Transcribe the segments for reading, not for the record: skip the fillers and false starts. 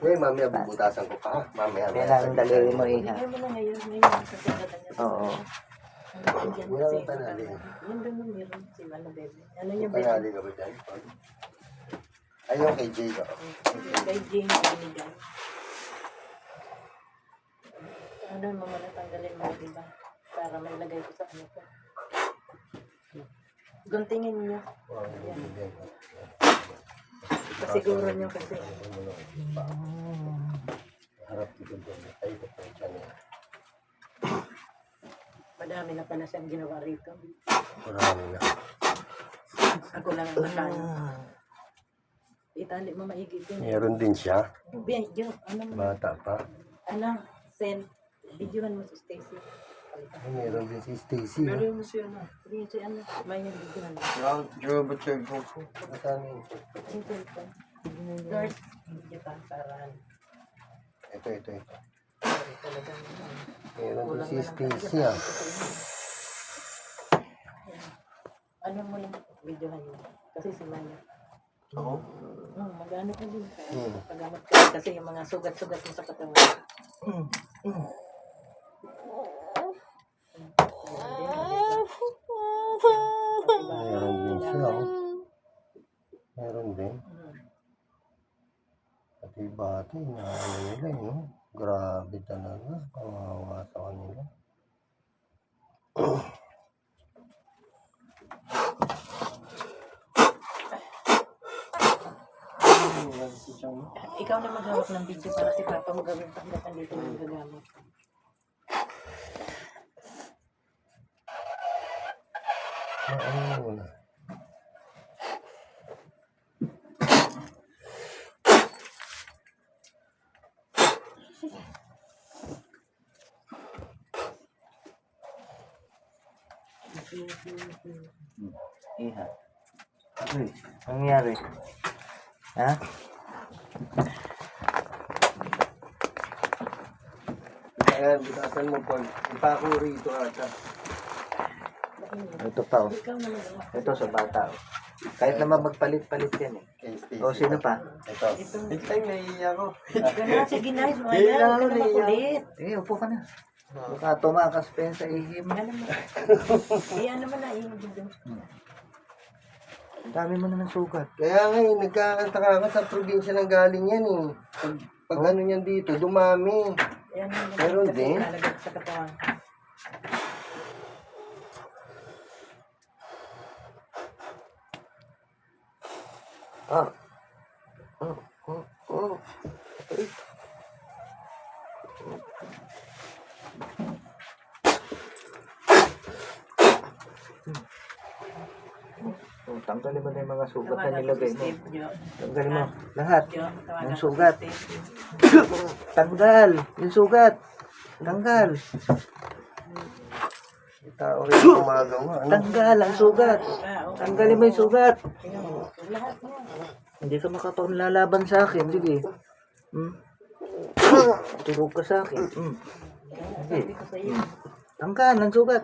Ngayon, mamaya bubutasan ko pa. Mamaya. Kailangan daliri mo eh. Hindi mo na ngayon sa sagatan niya. Oo. Wala kang panali. Yung ganun meron si Mano Bebe. Ano yung Bebe? Panali ka ba dyan? Ayaw kay Jay ka. Kay Jane Binigan. Ano mo muna tanggalin mo, diba? Para may lagay ko sa ano ko. Guntingin niyo. Pasiguro niyo kasi. Harap dito doon. Ay, ito po siya niya. Madami na pala siyang ginawa rito. Marami na. Ako lang ang nakaya. Itali mo maigit din. Meron din siya. Video, ano mo? Bata pa. Ano? Send. Videohan mo si Stacy. Ay, meron din si Stacy. Meron mo siya na. Hindi si ano. May yung videohan mo. Yung ba cellphone ko? Saan yun? Yung cellphone. Girls, video pa para ano. Ito. Talagang Meron din si Stacy ah. ano mo yung videohan mo. Kasi si Maya. Oo. Magano ka din. Paggamot ka. Kasi yung mga sugat-sugat mo sa katawan. Meron din siya oh. Meron din. Pati bata, inaano nila yun. Grabe talaga. Kawawa sa kanila. Ikaw na maghawak ng video para si Papa mo gawin tanggatan dito ng gagamit. Ano muna? Iha. Uy, ang nangyari? Ha? Ayan, butasan mo po. Ipako rito ata. Ito pa oh. Ikaw na maghawak. Ito sa bata oh. Kahit naman magpalit-palit yan eh. Kay Stacy. O sino pa? Ito. Big time naiiyak ko. Ganun, sige na. Huwag ka na makulit. Eh, upo ka na. Baka tumakas pa yan sa ihim. Ano mo? Iyan naman na yung video. Ang dami mo na ng sugat. Kaya nga eh, nagkakantaka ka sa probinsya ng galing yan eh. Pag ano yan dito, dumami. Ayan yung Meron din? lalagay sa katawan. Ah. Oh, tanggalin mo na yung mga sugat na nilagay mo. Tanggalin mo. Lahat. Yung sugat. Tanggal. Yung sugat. Tanggal. Tao rin gumagawa. Ano? Tanggal ang sugat. Tanggalin mo yung sugat. Lahat mo. Hindi ka makapaglalaban sa akin. Sige. Turog ka sa akin. Sige. Sabi ko sa iyo. Tanggal ang sugat.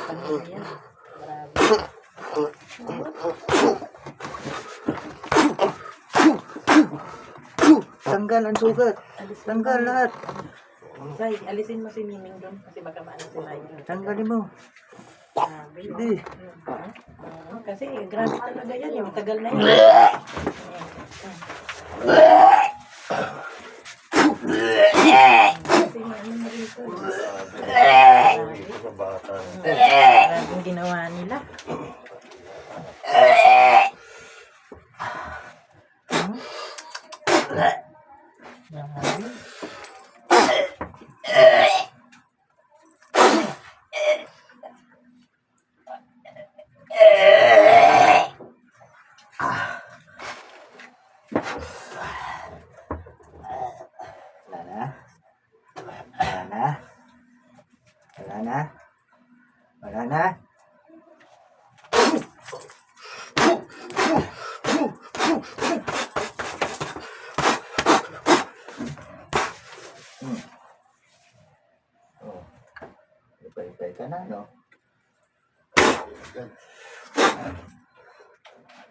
Ano yan? Grabe. Tanggal ang sugat. Tanggal lahat. Say, alisin mo si Miming doon kasi baka maano si Maya. Tanggalin mo. Grabe. Sige. Kasi grabe talaga yan. Yung tagal na yan. Kasi maano na rito. Dito sa bata. Grabe yung ginawa nila. Grabe. Wala na. Wala na. Wala na. Wala na. Oh. Ipay-ipay ka na, no?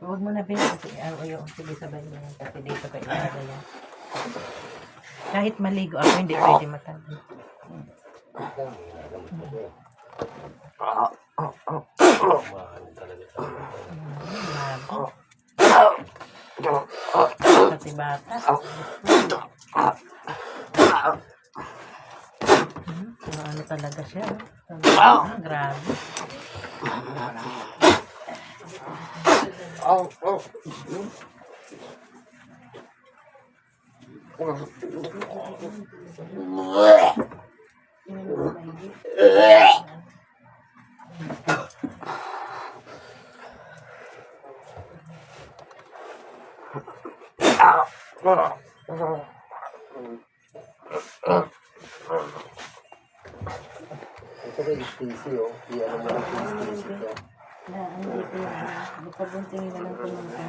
Huwag mo na pinag-ayaw. Sige, sabay mo yan. Kasi dito ka ilagay yan. Kahit maligo ako, hindi pwede matanggal. Pati bata. Ano talaga siya. Grabe. Ito kay Stacy, oh. Di ano mo lang kay Stacy ka. Na, ano dito yung pabuntingin na lang pumunta.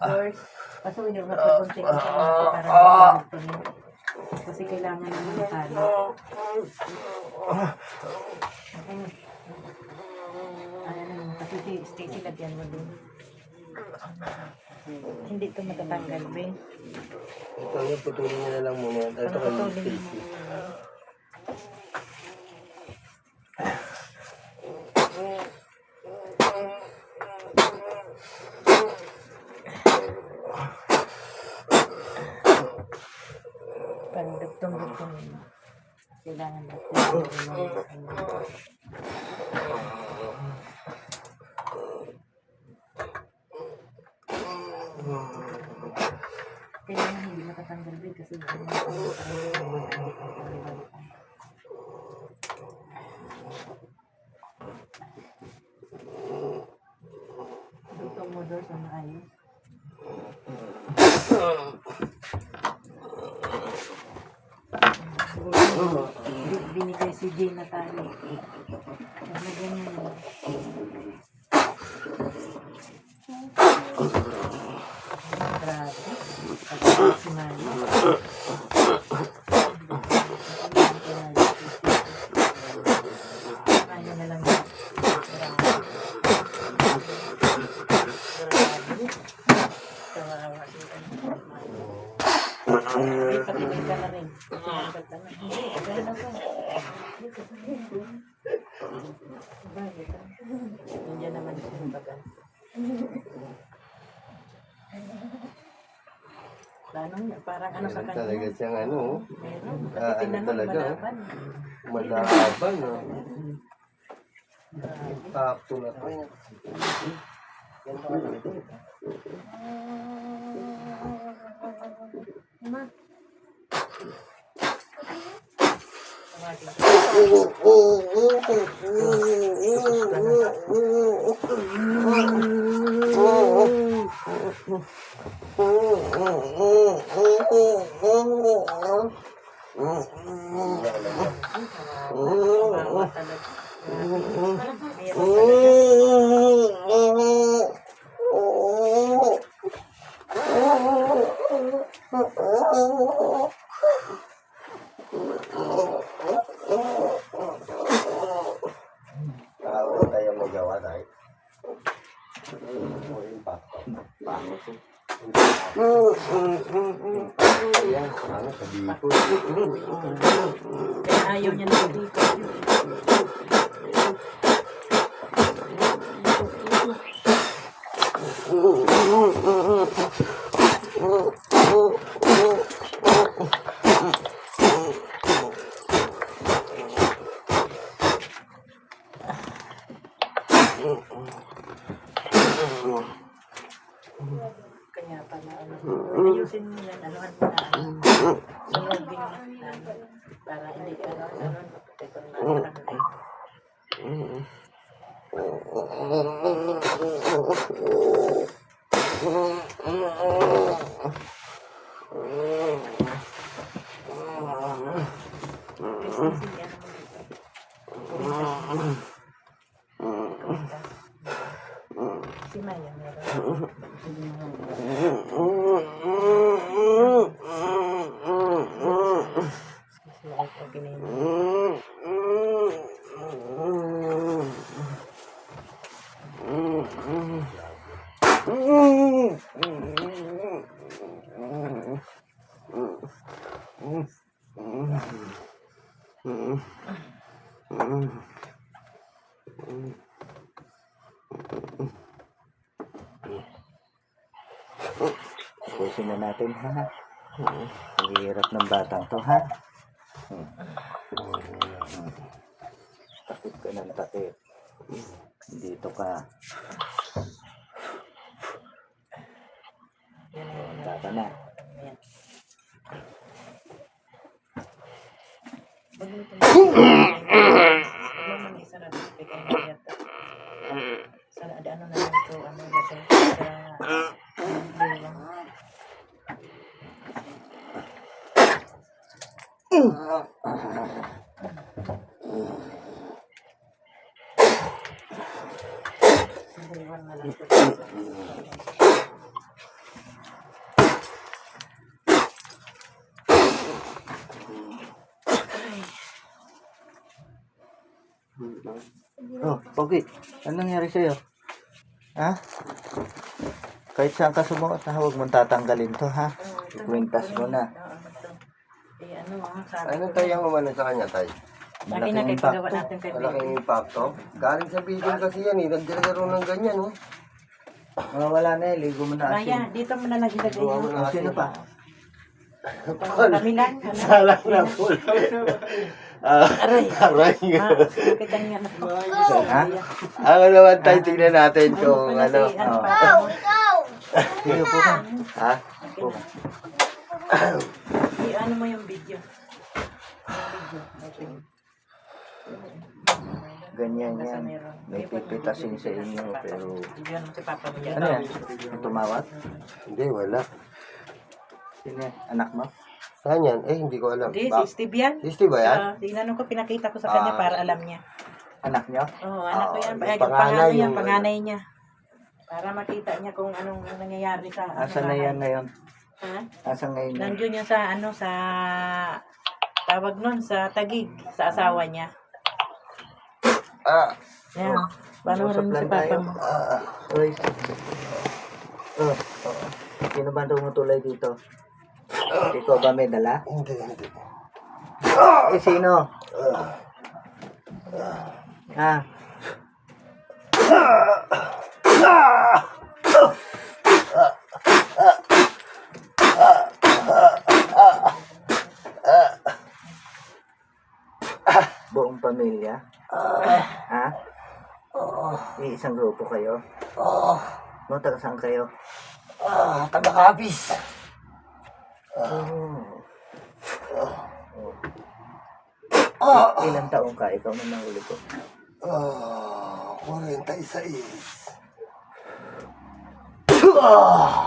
George, kaso hindi ko pabuntingin na para hindi kasi kailangan naman ng talo. Ayan naman, kasi si Stacy lagyan mo din. Hindi ito matatanggal, Ben. Ito yung putulin niya na lang muna. Ito kay Stacy. Pandugtong-dugtong yun. Kailangan natin. Kailangan hindi matatanggal din kasi dugtong mo doon sa maayos. Binigay si Jay na tayo. Kasi ganyan. Grabe. Pagkakas si Mali. Kaya na lang. Grabe. Kawawa si Mali. Patigil ka na rin. Hindi, gano'n ako. Bakit? Nandiyan naman siya baga. Parang ano sa kanya. Talaga siyang ano, oh. Meron. Ano Tingnan mo, talaga, oh. malaban. Malaban, oh. Takto na to. Yan pa ka ito. Wala tayong magawa tayo. Ayan, ano, sabi ko. Kaya ayaw niya na dito. Kaya pala, ayusin mo yan, anuhan mo na. Sulogin mo na. Para hindi ka anuhan mo. Ito na si Maya meron. Si Maya, okay na yun. Mm. Mm. Pusin na natin, ha? Ang hirap ng batang to, ha? Takip ka ng takip. Dito ka. Handa ka na. Ayan. Wag mo isa na dito kay Mariat. Sa ano na lang to, ano ba sa na lang to. Oh, Pogi, anong nangyari sa'yo? Ha? Kahit saan ka sumuot, ha? Huwag mong tatanggalin to, ha? Ikwintas mo na. Eh, ano, sabi Ano ko, tayo ang umano sa kanya, tay? laki na Malaking kay pagawa impacto. natin kay Malaking impacto. Galing sa building kasi yan eh. Nagdala ng ganyan, oh. Wala na eh, ligo mo na Maya, asin. dito mo na lang ilagay Gawa mo yun. na Sino pa? Kami lang. Ano? Salang na po. Aray. Aray. Bakit ang yan ako? Ha? Ako naman tayo, tingnan natin kung ano. Sige, upo ka. Ha? Upo ka. Ano mo yung video? Ganyan yan. May pipitasin sa inyo, pero... Video mo si Papa mo Ano yan? Ang tumawat? Hindi, wala. Sino yan? Anak mo? Saan yan? Eh, hindi ko alam. Hindi, si Steve yan. Si Steve ba yan? Tingnan ko, pinakita ko sa kanya para alam niya. Anak niyo? Oo, anak ko yan. yung Ay, panganay panganay yan, yung- panganay niya. Para makita niya kung anong nangyayari sa... Asan na yan ngayon? Ha? Asan ngayon yan? Nandiyon yan sa ano, sa... Tawag nun, sa Tagig, sa asawa niya. Yan. Paano Usap rin si lang Papa tayo. mo? Uy. Sino ba tumutulay dito? Ikaw ba may dala? Hindi. Eh, sino? Ha? Buong pamilya? Ha? Isang grupo kayo? No, taga saan kayo? Taga-kapis. Ilang taong ka? Ikaw na nahuli ko. 46.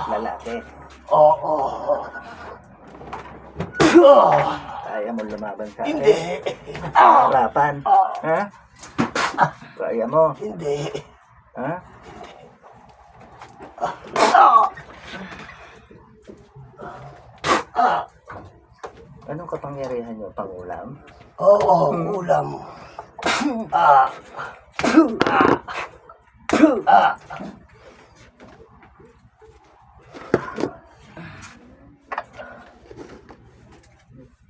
Lalaki. Oo. Kaya mo lumaban sa akin? Hindi. Harapan? Ha? Kaya mo? Hindi. Ha? Anong kapangyarihan nyo? Pangulam? Oo, ulam.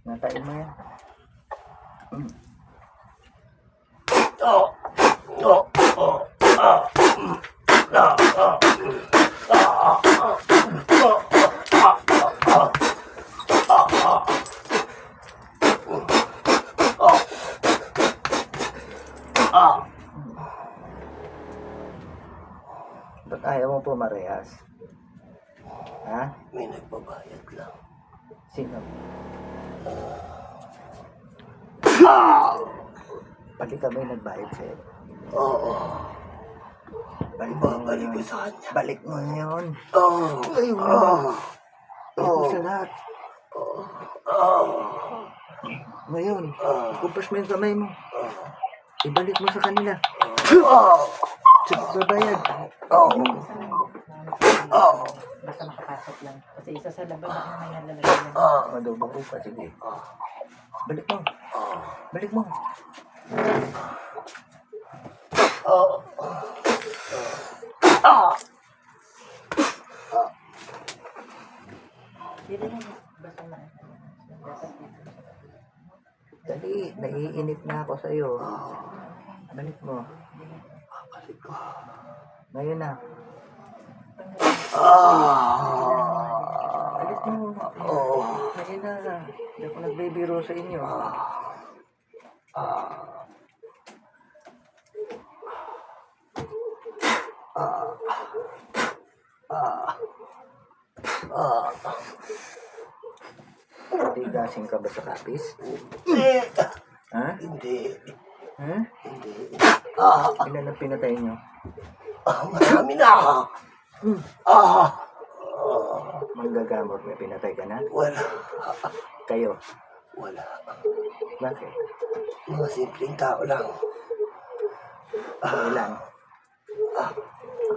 Natain mo yan? Ba't ayaw mo pumarehas? Ha? May nagbabayad lang. Sino? Pati kami nagbayad sa'yo. Oo. Balik mo Babalik ko yun. sa kanya. Balik mo yun. Oo. Ay, balik mo sa lahat. Ngayon, kumpas mo yung kamay mo. Ibalik mo sa kanila. Sa pagbabayad. Basta makapasok lang. Kasi isa sa labas ako na yan lalagyan. Madubog ko pa, sige. Balik mo. Balik mo. Hindi na basta na. Dali, naiinip na ako sa'yo. Balik mo. Ngayon na. Balik mo. Ngayon na. Hindi ako nagbibiro sa inyo. Tigasin ka ba sa kapis? Ha? Hindi. Ha? Ilan ang pinatay nyo? Marami na. Manggagamot na pinatay ka na? Wala. Kayo? Wala. Bakit? Mga simpleng tao lang. Ilan?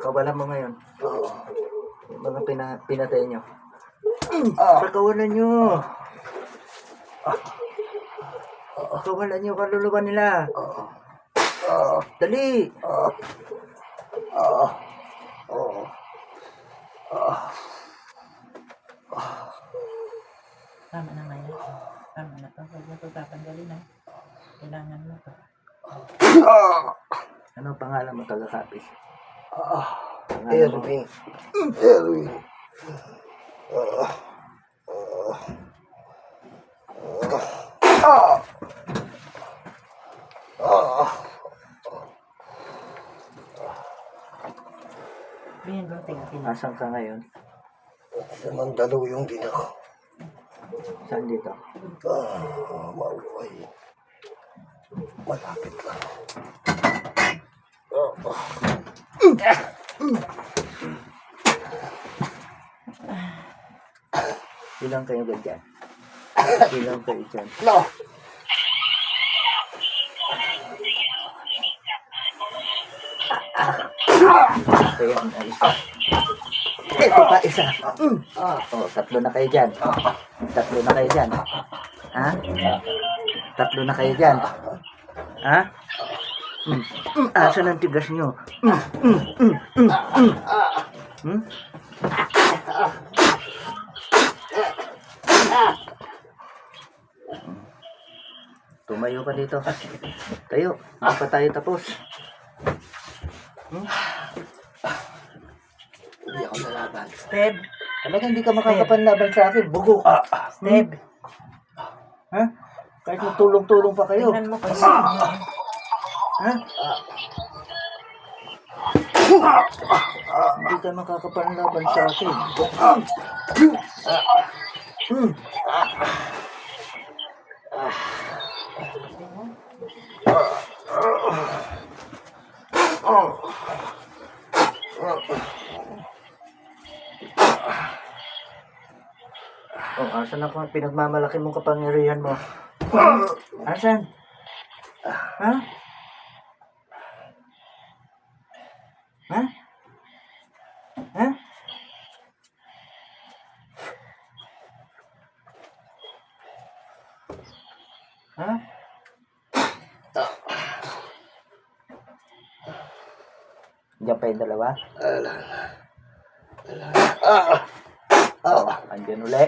Kawalan mo ngayon. Yung mga pinatay nyo. Pagkawalan nyo. Kawalan nyo kaluluwa nila. Dali. Tama na ngayon. Tama na to. Huwag mo ito tatanggalin na. Kailangan mo to. Ano ang pangalan mo taga-kapis? Pangalan mo? Erwin. Erwin. Bigyan ko tingin. Asan ka ngayon? Sa Mandaluyong din ako. Saan dito? Mauway. Malapit lang. Ilang kayo dyan? Ilang kayo dyan? No! Kaya ang isa. Ito pa isa. Oh, tatlo na kayo dyan. Tatlo na kayo dyan. Ha? Tatlo na kayo dyan. Ha? Asan ang tigas nyo? Hmm? Tumayo ka dito. Tayo. Hindi pa tayo tapos. Hindi ako nalaban. Steb. Talaga hindi ka makakapanlaban sa akin. Bugo. Steb. Ha? Kahit magtulong-tulong pa kayo. Tingnan mo kayo. Ha? Hindi ka makakapanlaban sa akin. Oh, asan ako pinagmamalaki mong kapangyarihan mo? Asan? Ha? Ha? Ha? Ha? Diyan pa yung dalawa? Oh, andyan uli.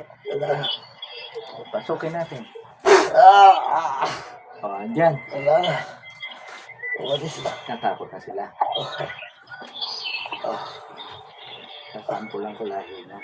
Pasukin natin. Oh, andyan. Wala na. Umalis na. Natakot na sila. Sasampulan ko lahi na.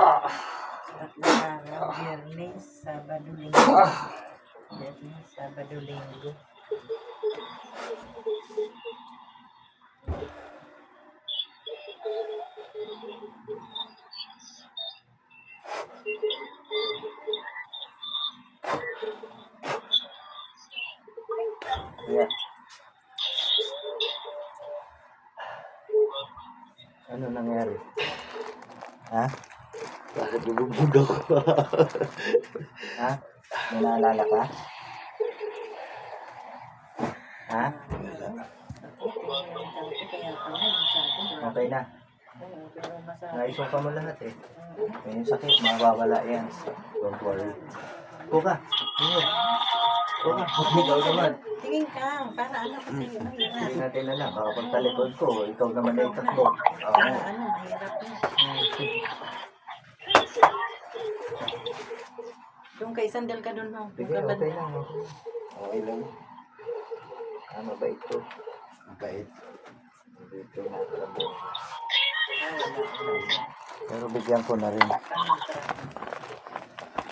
Tatlong araw, Biyernes, Sabado, Linggo. Biyernes, Sabado, Linggo. Yeah. Ano nangyari? Ha? Bakit bubog ako? Ha? May naalala ka? Ha? Okay na. Naisuka mo lahat eh. Yung sakit, mawawala yan. Don't worry. Kuka. Kuka. Ikaw naman. Tingin ka, para ano kasi Hindi mahirap. natin alam. Baka pagtalikod ko, ikaw naman ay takbo. Para ano, mahirap na. Doon kay sandal ka doon, ho. Sige, okay lang. Okay lang. Mabait ko. Mabait. Mabait ko na takbo. Pero bigyan ko na rin.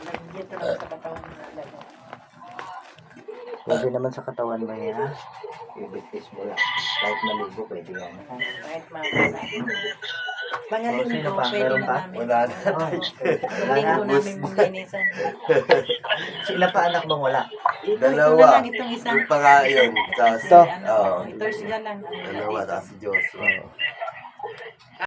Nag-diet lang sa katawan na lalo. Pwede naman sa katawan mo yan, ha? Ibitis mo lang. Kahit maligo, pwede yan. Ha? Kahit mabasa. Mga Oh, sino linggo, pa? pwede Meron na pa? namin. Wala na. Oh, wala na. Linggo namin mong linisan. Sila pa anak mong wala? Ito na Dalawa. lang, itong isa. Yung pa nga yun. Tapos, Ito? Ano, ito sila lang. dalawa. Tapos si Joshua.